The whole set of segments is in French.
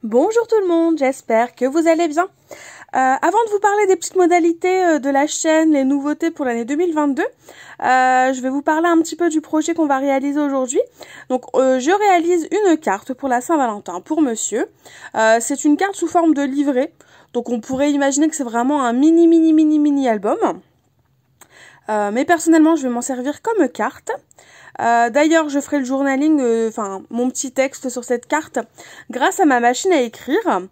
Bonjour tout le monde, j'espère que vous allez bien. Avant de vous parler des petites modalités de la chaîne, les nouveautés pour l'année 2022, je vais vous parler un petit peu du projet qu'on va réaliser aujourd'hui. Donc je réalise une carte pour la Saint-Valentin pour monsieur. C'est une carte sous forme de livret, donc on pourrait imaginer que c'est vraiment un mini album. Mais personnellement je vais m'en servir comme carte. D'ailleurs, je ferai le journaling, mon petit texte sur cette carte, grâce à ma machine à écrire,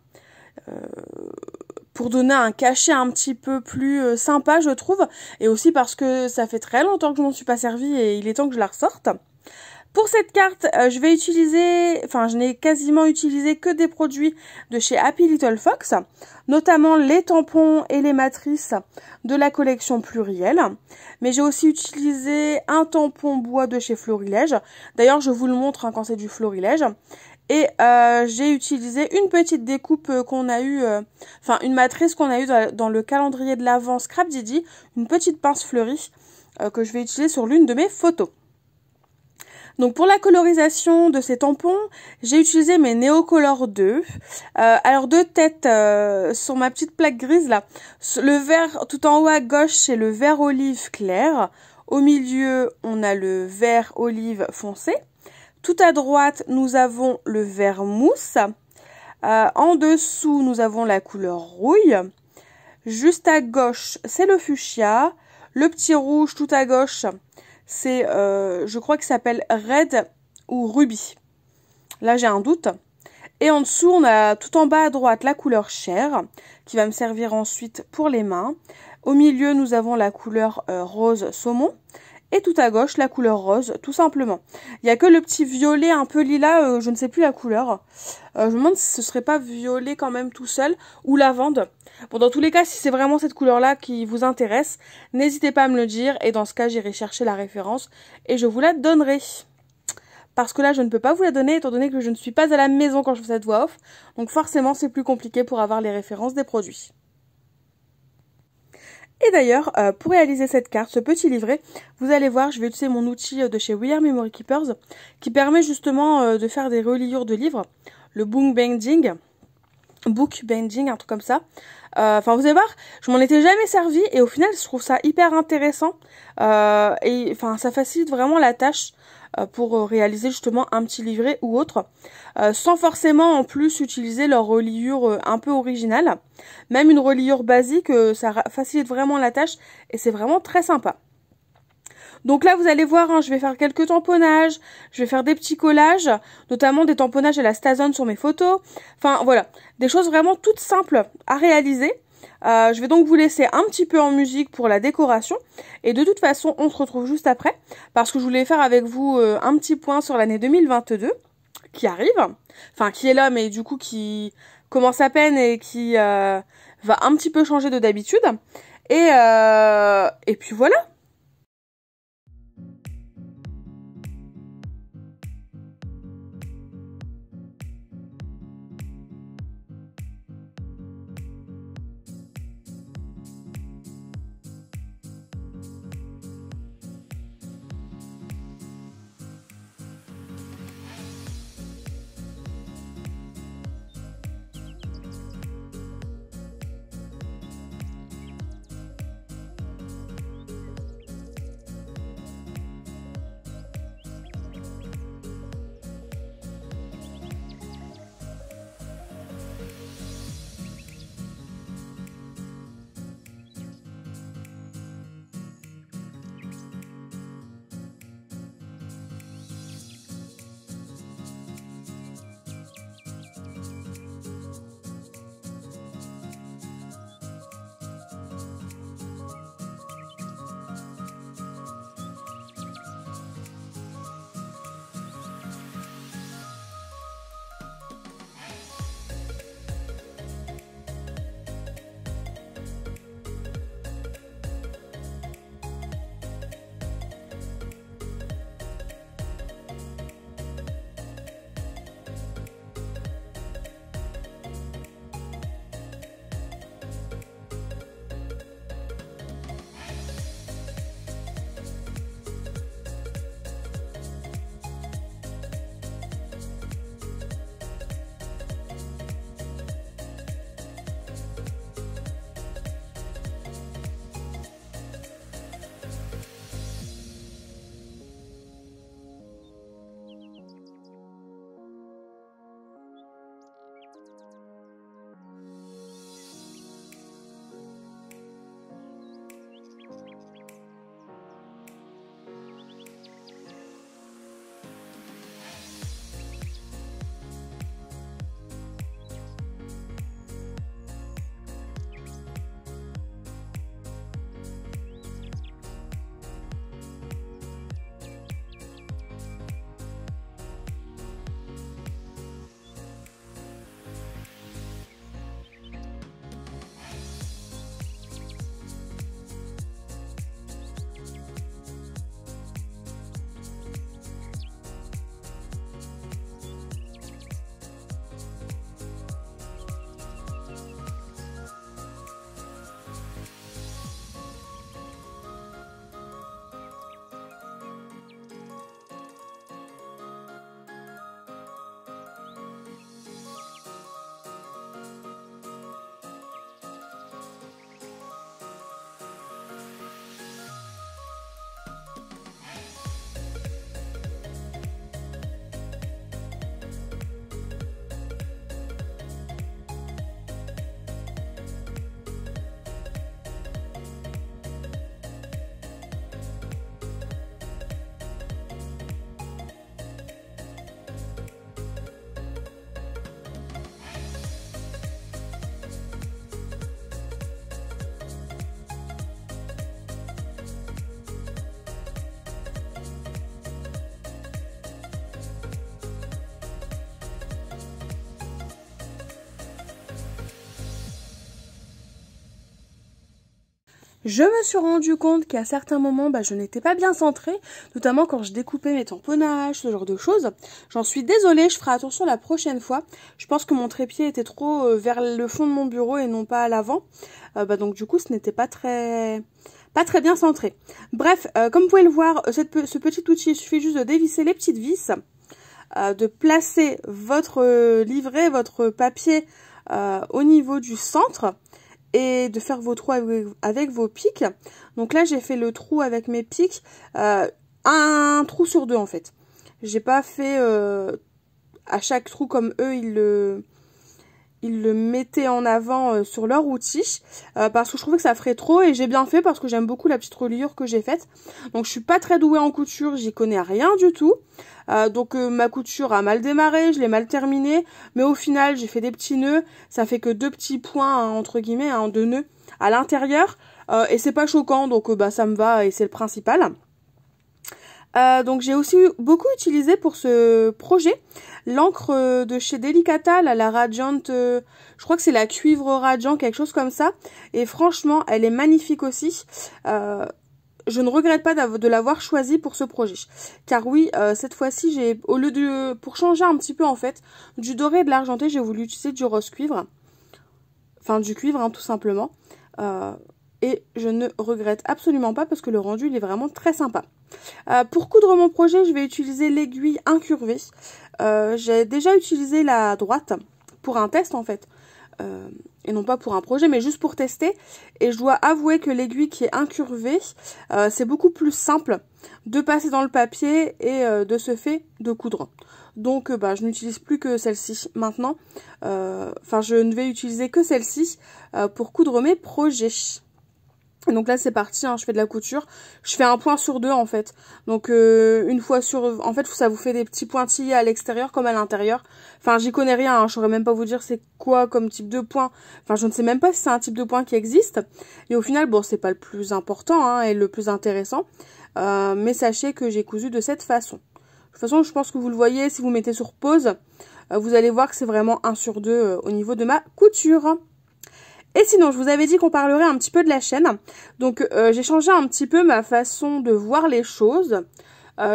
pour donner un cachet un petit peu plus sympa, je trouve, et aussi parce que ça fait très longtemps que je m'en suis pas servi et il est temps que je la ressorte. Pour cette carte, je n'ai quasiment utilisé que des produits de chez Happy Little Fox, notamment les tampons et les matrices de la collection Pluriel. Mais j'ai aussi utilisé un tampon bois de chez Florilège. D'ailleurs, je vous le montre quand c'est du Florilège. Et j'ai utilisé une petite découpe qu'on a eue, une matrice qu'on a eue dans le calendrier de l'Avent Scrap Didi, une petite pince fleurie que je vais utiliser sur l'une de mes photos. Donc pour la colorisation de ces tampons, j'ai utilisé mes Neocolor 2. Alors deux têtes sur ma petite plaque grise là. Le vert tout en haut à gauche, c'est le vert olive clair. Au milieu, on a le vert olive foncé. Tout à droite, nous avons le vert mousse. En dessous, nous avons la couleur rouille. Juste à gauche, c'est le fuchsia. Le petit rouge tout à gauche, c'est, je crois qu'il s'appelle Red ou Ruby. Là, j'ai un doute. Et en dessous, on a tout en bas à droite la couleur chair, qui va me servir ensuite pour les mains. Au milieu, nous avons la couleur rose saumon. Et tout à gauche, la couleur rose, tout simplement. Il n'y a que le petit violet un peu lilas, je ne sais plus la couleur. Je me demande si ce serait pas violet quand même tout seul, ou lavande. Bon, dans tous les cas, si c'est vraiment cette couleur-là qui vous intéresse, n'hésitez pas à me le dire, et dans ce cas, j'irai chercher la référence, et je vous la donnerai. Parce que là, je ne peux pas vous la donner, étant donné que je ne suis pas à la maison quand je fais cette voix off, donc forcément, c'est plus compliqué pour avoir les références des produits. Et d'ailleurs, pour réaliser cette carte, ce petit livret, vous allez voir, je vais utiliser mon outil de chez We Are Memory Keepers, qui permet justement de faire des reliures de livres, le book binding, un truc comme ça. Vous allez voir, je m'en étais jamais servi et au final, je trouve ça hyper intéressant. Ça facilite vraiment la tâche pour réaliser justement un petit livret ou autre, sans forcément en plus utiliser leur reliure un peu originale. Même une reliure basique, ça facilite vraiment la tâche et c'est vraiment très sympa. Donc là, vous allez voir, je vais faire quelques tamponnages, je vais faire des petits collages, notamment des tamponnages à la Stazone sur mes photos. Enfin, voilà, des choses vraiment toutes simples à réaliser. Je vais donc vous laisser un petit peu en musique pour la décoration. Et de toute façon, on se retrouve juste après, parce que je voulais faire avec vous un petit point sur l'année 2022, qui arrive. Enfin, qui est là, mais du coup, qui commence à peine et qui va un petit peu changer de d'habitude. Et puis voilà. Je me suis rendu compte qu'à certains moments, je n'étais pas bien centrée, notamment quand je découpais mes tamponnages, ce genre de choses. J'en suis désolée, je ferai attention la prochaine fois. Je pense que mon trépied était trop vers le fond de mon bureau et non pas à l'avant. Donc du coup, ce n'était pas très bien centré. Bref, comme vous pouvez le voir, ce petit outil, il suffit juste de dévisser les petites vis, de placer votre livret, votre papier au niveau du centre, et de faire vos trous avec vos pics. Donc là, j'ai fait le trou avec mes pics, un trou sur deux en fait. J'ai pas fait à chaque trou comme eux, ils le mettaient en avant sur leur outil, parce que je trouvais que ça ferait trop, et j'ai bien fait parce que j'aime beaucoup la petite reliure que j'ai faite. Donc je suis pas très douée en couture, j'y connais rien du tout. Donc ma couture a mal démarré, je l'ai mal terminée, mais au final j'ai fait des petits nœuds, ça fait que 2 petits points hein, entre guillemets, hein, de nœuds à l'intérieur, et c'est pas choquant, donc ça me va et c'est le principal. Donc j'ai aussi beaucoup utilisé pour ce projet l'encre de chez Delicata, la Radiant, je crois que c'est la cuivre radiant, quelque chose comme ça, et franchement elle est magnifique aussi. Je ne regrette pas de l'avoir choisi pour ce projet. Car oui, cette fois-ci, pour changer un petit peu en fait, du doré et de l'argenté, j'ai voulu utiliser du rose cuivre. Enfin, du cuivre, hein, tout simplement. Et je ne regrette absolument pas parce que le rendu, il est vraiment très sympa. Pour coudre mon projet, je vais utiliser l'aiguille incurvée. J'ai déjà utilisé la droite pour un test en fait. Et non pas pour un projet, mais juste pour tester. Et je dois avouer que l'aiguille qui est incurvée, c'est beaucoup plus simple de passer dans le papier et de ce fait de coudre. Donc je n'utilise plus que celle-ci maintenant. Je ne vais utiliser que celle-ci pour coudre mes projets. Donc là c'est parti, hein, je fais de la couture. Je fais un point sur deux en fait. Donc une fois sur... En fait ça vous fait des petits pointillés à l'extérieur comme à l'intérieur. Enfin j'y connais rien, hein, je saurais même pas vous dire c'est quoi comme type de point. Enfin je ne sais même pas si c'est un type de point qui existe. Et au final bon c'est pas le plus important hein, et le plus intéressant. Mais sachez que j'ai cousu de cette façon. De toute façon je pense que vous le voyez, si vous mettez sur pause, vous allez voir que c'est vraiment 1 sur 2 au niveau de ma couture. Et sinon, je vous avais dit qu'on parlerait un petit peu de la chaîne. Donc, j'ai changé un petit peu ma façon de voir les choses.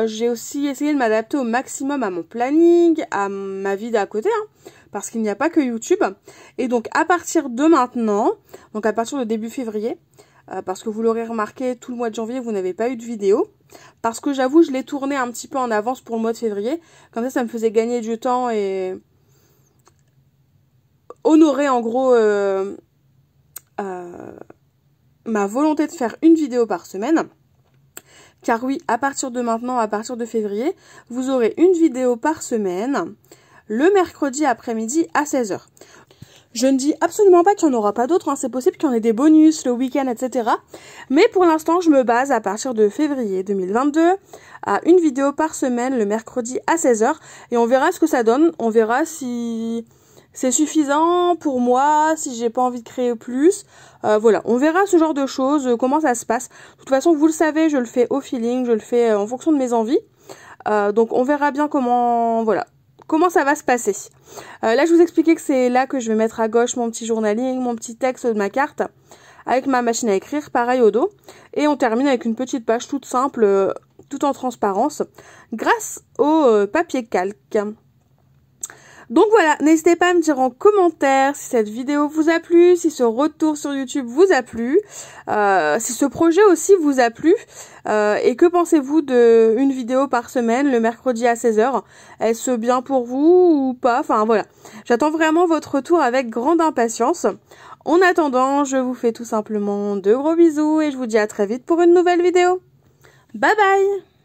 J'ai aussi essayé de m'adapter au maximum à mon planning, à ma vie d'à côté, hein, parce qu'il n'y a pas que YouTube. Et donc, à partir de maintenant, donc à partir de début février, parce que vous l'aurez remarqué, tout le mois de janvier, vous n'avez pas eu de vidéo. Parce que j'avoue, je l'ai tourné un petit peu en avance pour le mois de février. Comme ça me faisait gagner du temps et honorer en gros... ma volonté de faire une vidéo par semaine, car oui, à partir de maintenant, à partir de février, vous aurez une vidéo par semaine, le mercredi après-midi à 16 h. Je ne dis absolument pas qu'il n'y en aura pas d'autres, hein. C'est possible qu'il y en ait des bonus, le week-end, etc. Mais pour l'instant, je me base à partir de février 2022 à une vidéo par semaine, le mercredi à 16 h, et on verra ce que ça donne, on verra si... c'est suffisant pour moi, si j'ai pas envie de créer plus. Voilà, on verra ce genre de choses, comment ça se passe. De toute façon, vous le savez, je le fais au feeling, je le fais en fonction de mes envies. Donc on verra bien comment ça va se passer. Là, je vous expliquais que c'est là que je vais mettre à gauche mon petit journaling, mon petit texte de ma carte, avec ma machine à écrire, pareil au dos. Et on termine avec une petite page toute simple, tout en transparence, grâce au papier calque. Donc voilà, n'hésitez pas à me dire en commentaire si cette vidéo vous a plu, si ce retour sur YouTube vous a plu, si ce projet aussi vous a plu, et que pensez-vous de une vidéo par semaine le mercredi à 16 h. Est-ce bien pour vous ou pas? Enfin voilà, j'attends vraiment votre retour avec grande impatience. En attendant, je vous fais tout simplement de gros bisous et je vous dis à très vite pour une nouvelle vidéo. Bye bye!